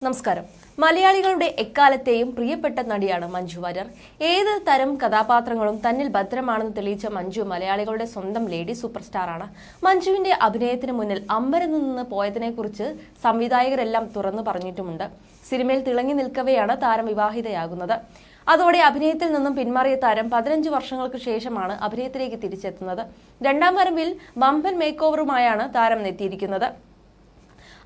നമസ്കാരം. മലയാളികളുടെ എക്കാലത്തെയും പ്രിയപ്പെട്ട നടിയാണ് മഞ്ജു വാര്യർ. ഏത് തരം കഥാപാത്രങ്ങളും തന്നിൽ ഭദ്രമാണെന്ന് തെളിയിച്ച മഞ്ജു മലയാളികളുടെ സ്വന്തം ലേഡി സൂപ്പർ സ്റ്റാറാണ്. മഞ്ജുവിന്റെ അഭിനയത്തിന് മുന്നിൽ അമ്പരന്ന് നിന്ന് പോയതിനെക്കുറിച്ച് സംവിധായകരെല്ലാം തുറന്നു പറഞ്ഞിട്ടുമുണ്ട്. സിനിമയിൽ തിളങ്ങി നിൽക്കവെയാണ് താരം വിവാഹിതയാകുന്നത്. അതോടെ അഭിനയത്തിൽ നിന്നും പിന്മാറിയ താരം 15 വർഷങ്ങൾക്ക് ശേഷമാണ് അഭിനയത്തിലേക്ക് തിരിച്ചെത്തുന്നത്. രണ്ടാം വരവിൽ വമ്പൻ മേക്ക് ഓവറുമായാണ് താരം എത്തിയിരിക്കുന്നത്.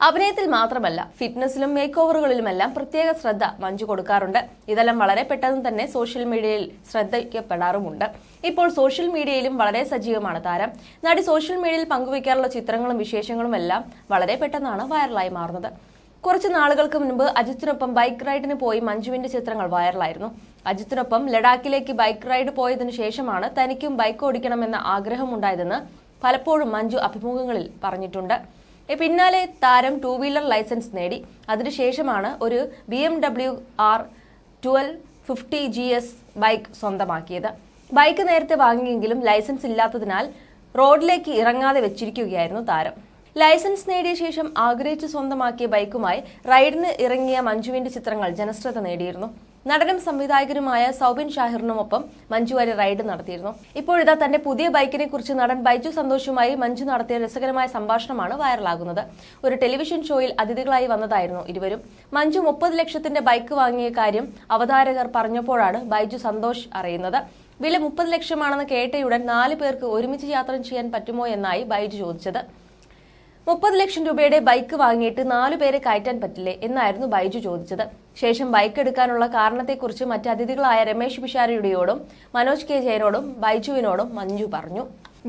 അഭിനയത്തിൽ മാത്രമല്ല, ഫിറ്റ്നസിലും മേക്ക് ഓവറുകളിലുമെല്ലാം പ്രത്യേക ശ്രദ്ധ മഞ്ജു കൊടുക്കാറുണ്ട്. ഇതെല്ലാം വളരെ പെട്ടെന്ന് തന്നെ സോഷ്യൽ മീഡിയയിൽ ശ്രദ്ധിക്കപ്പെടാറുമുണ്ട്. ഇപ്പോൾ സോഷ്യൽ മീഡിയയിലും വളരെ സജീവമാണ് താരം. നടി സോഷ്യൽ മീഡിയയിൽ പങ്കുവയ്ക്കാറുള്ള ചിത്രങ്ങളും വിശേഷങ്ങളും എല്ലാം വളരെ പെട്ടെന്നാണ് വൈറലായി മാറുന്നത്. കുറച്ച് നാളുകൾക്ക് മുൻപ് അജിത്തിനൊപ്പം ബൈക്ക് റൈഡിന് പോയി മഞ്ജുവിന്റെ ചിത്രങ്ങൾ വൈറലായിരുന്നു. അജിത്തിനൊപ്പം ലഡാക്കിലേക്ക് ബൈക്ക് റൈഡ് പോയതിനു ശേഷമാണ് തനിക്കും ബൈക്ക് ഓടിക്കണമെന്ന ആഗ്രഹമുണ്ടായതെന്ന് പലപ്പോഴും മഞ്ജു അഭിമുഖങ്ങളിൽ പറഞ്ഞിട്ടുണ്ട്. പിന്നാലെ താരം 2 വീലർ ലൈസൻസ് നേടി. അതിനുശേഷമാണ് ഒരു BMW R1250 GS ബൈക്ക് സ്വന്തമാക്കിയത്. ബൈക്ക് നേരത്തെ വാങ്ങിയെങ്കിലും ലൈസൻസ് ഇല്ലാത്തതിനാൽ റോഡിലേക്ക് ഇറങ്ങാതെ വെച്ചിരിക്കുകയായിരുന്നു താരം. ലൈസൻസ് നേടിയ ശേഷം ആഗ്രഹിച്ച് സ്വന്തമാക്കിയ ബൈക്കുമായി റൈഡിന് ഇറങ്ങിയ മഞ്ജുവിന്റെ ചിത്രങ്ങൾ ജനശ്രദ്ധ നേടിയിരുന്നു. നടനും സംവിധായകനുമായ സൗബിൻ ഷാഹിറിനുമൊപ്പം മഞ്ജു വാര്യർ റൈഡ് നടത്തിയിരുന്നു. ഇപ്പോഴിതാ തന്റെ പുതിയ ബൈക്കിനെ കുറിച്ച് നടൻ ബൈജു സന്തോഷുമായി മഞ്ജു നടത്തിയ രസകരമായ സംഭാഷണമാണ് വൈറലാകുന്നത്. ഒരു ടെലിവിഷൻ ഷോയിൽ അതിഥികളായി വന്നതായിരുന്നു ഇരുവരും. മഞ്ജു 30 ലക്ഷത്തിന്റെ ബൈക്ക് വാങ്ങിയ കാര്യം അവതാരകർ പറഞ്ഞപ്പോഴാണ് ബൈജു സന്തോഷ് അറിയുന്നത്. വില 30 ലക്ഷമാണെന്ന് കേട്ടയുടൻ 4 പേർക്ക് ഒരുമിച്ച് യാത്ര ചെയ്യാൻ പറ്റുമോ എന്നായി ബൈജു ചോദിച്ചത്. 30 ലക്ഷം രൂപയുടെ ബൈക്ക് വാങ്ങിയിട്ട് 4 പേരെ കയറ്റാൻ പറ്റില്ലേ എന്നായിരുന്നു ബൈജു ചോദിച്ചത്. ശേഷം ബൈക്ക് എടുക്കാനുള്ള കാരണത്തെക്കുറിച്ച് മറ്റ് അതിഥികളായ രമേശ് പിഷാരടിയോടും മനോജ് കെ ജയനോടും ബൈജുവിനോടും മഞ്ജു പറഞ്ഞു.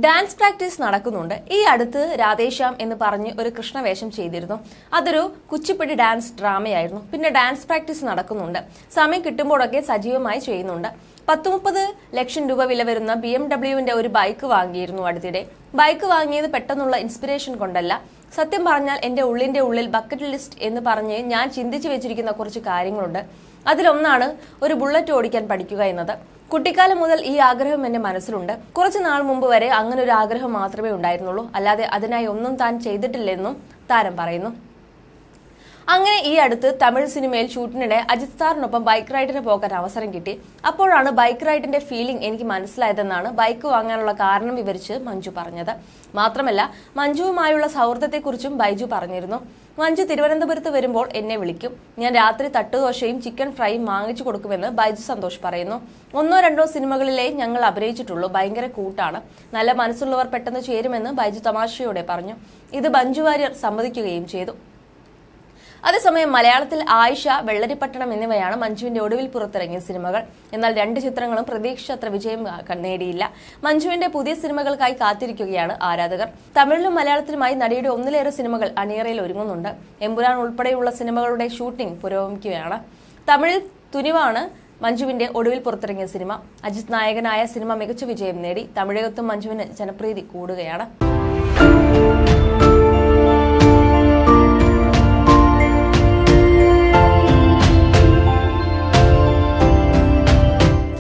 ഡാൻസ് പ്രാക്ടീസ് നടക്കുന്നുണ്ട്. ഈ അടുത്ത് രാധേശ്യാം എന്ന് പറഞ്ഞ് ഒരു കൃഷ്ണവേഷം ചെയ്തിരുന്നു. അതൊരു കുച്ചിപ്പിടി ഡാൻസ് ഡ്രാമയായിരുന്നു. പിന്നെ ഡാൻസ് പ്രാക്ടീസ് നടക്കുന്നുണ്ട്. സമയം കിട്ടുമ്പോഴൊക്കെ സജീവമായി ചെയ്യുന്നുണ്ട്. 30 ലക്ഷം രൂപ വില വരുന്ന BMWന്റെ ഒരു ബൈക്ക് വാങ്ങിയിരുന്നു അടുത്തിടെ. ബൈക്ക് വാങ്ങിയത് പെട്ടെന്നുള്ള ഇൻസ്പിറേഷൻ കൊണ്ടല്ല. സത്യം പറഞ്ഞാൽ എന്റെ ഉള്ളിന്റെ ഉള്ളിൽ ബക്കറ്റ് ലിസ്റ്റ് എന്ന് പറഞ്ഞ് ഞാൻ ചിന്തിച്ചു വെച്ചിരിക്കുന്ന കുറച്ച് കാര്യങ്ങളുണ്ട്. അതിലൊന്നാണ് ഒരു ബുള്ളറ്റ് ഓടിക്കാൻ പഠിക്കുക എന്നത്. കുട്ടിക്കാലം മുതൽ ഈ ആഗ്രഹം എന്റെ മനസ്സിലുണ്ട്. കുറച്ചു നാൾ മുമ്പ് വരെ അങ്ങനെ ഒരു ആഗ്രഹം മാത്രമേ ഉണ്ടായിരുന്നുള്ളൂ. അല്ലാതെ അതിനായി ഒന്നും താൻ ചെയ്തിട്ടില്ലെന്നും താരം പറയുന്നു. അങ്ങനെ ഈ അടുത്ത് തമിഴ് സിനിമയിൽ ഷൂട്ടിനിടെ അജിത് സാറിനൊപ്പം ബൈക്ക് റൈഡിന് പോകാൻ അവസരം കിട്ടി. അപ്പോഴാണ് ബൈക്ക് റൈഡിന്റെ ഫീലിംഗ് എനിക്ക് മനസ്സിലായതെന്നാണ് ബൈക്ക് വാങ്ങാനുള്ള കാരണം വിവരിച്ച് മഞ്ജു പറഞ്ഞത്. മാത്രമല്ല, മഞ്ജുവുമായുള്ള സൗഹൃദത്തെക്കുറിച്ചും ബൈജു പറഞ്ഞിരുന്നു. മഞ്ജു തിരുവനന്തപുരത്ത് വരുമ്പോൾ എന്നെ വിളിക്കും. ഞാൻ രാത്രി തട്ടുദോശയും ചിക്കൻ ഫ്രൈയും വാങ്ങിച്ചു കൊടുക്കുമെന്ന് ബൈജു സന്തോഷ് പറയുന്നു. 1-2 സിനിമകളിലേ ഞങ്ങൾ അഭിനയിച്ചിട്ടുള്ളൂ. ഭയങ്കര കൂട്ടാണ്. നല്ല മനസ്സുള്ളവർ പെട്ടെന്ന് ചേരുമെന്ന് ബൈജു തമാശയോടെ പറഞ്ഞു. ഇത് മഞ്ജു വാര്യർ സമ്മതിക്കുകയും ചെയ്തു. അതേസമയം മലയാളത്തിൽ ആയിഷ, വെള്ളരിപ്പട്ടണം എന്നിവയാണ് മഞ്ജുവിന്റെ ഒടുവിൽ പുറത്തിറങ്ങിയ സിനിമകൾ. എന്നാൽ 2 ചിത്രങ്ങളും പ്രതീക്ഷിച്ചത്ര വിജയം നേടിയില്ല. മഞ്ജുവിന്റെ പുതിയ സിനിമകൾക്കായി കാത്തിരിക്കുകയാണ് ആരാധകർ. തമിഴിലും മലയാളത്തിലുമായി നടിയുടെ 1-ലേറെ സിനിമകൾ അണിയറയിൽ ഒരുങ്ങുന്നുണ്ട്. എമ്പുരാൻ ഉൾപ്പെടെയുള്ള സിനിമകളുടെ ഷൂട്ടിംഗ് പുരോഗമിക്കുകയാണ്. തമിഴിൽ തുനിവാണ് മഞ്ജുവിന്റെ ഒടുവിൽ പുറത്തിറങ്ങിയ സിനിമ. അജിത് നായകനായ സിനിമ മികച്ച വിജയം നേടി. തമിഴകത്തും മഞ്ജുവിന് ജനപ്രീതി കൂടുകയാണ്.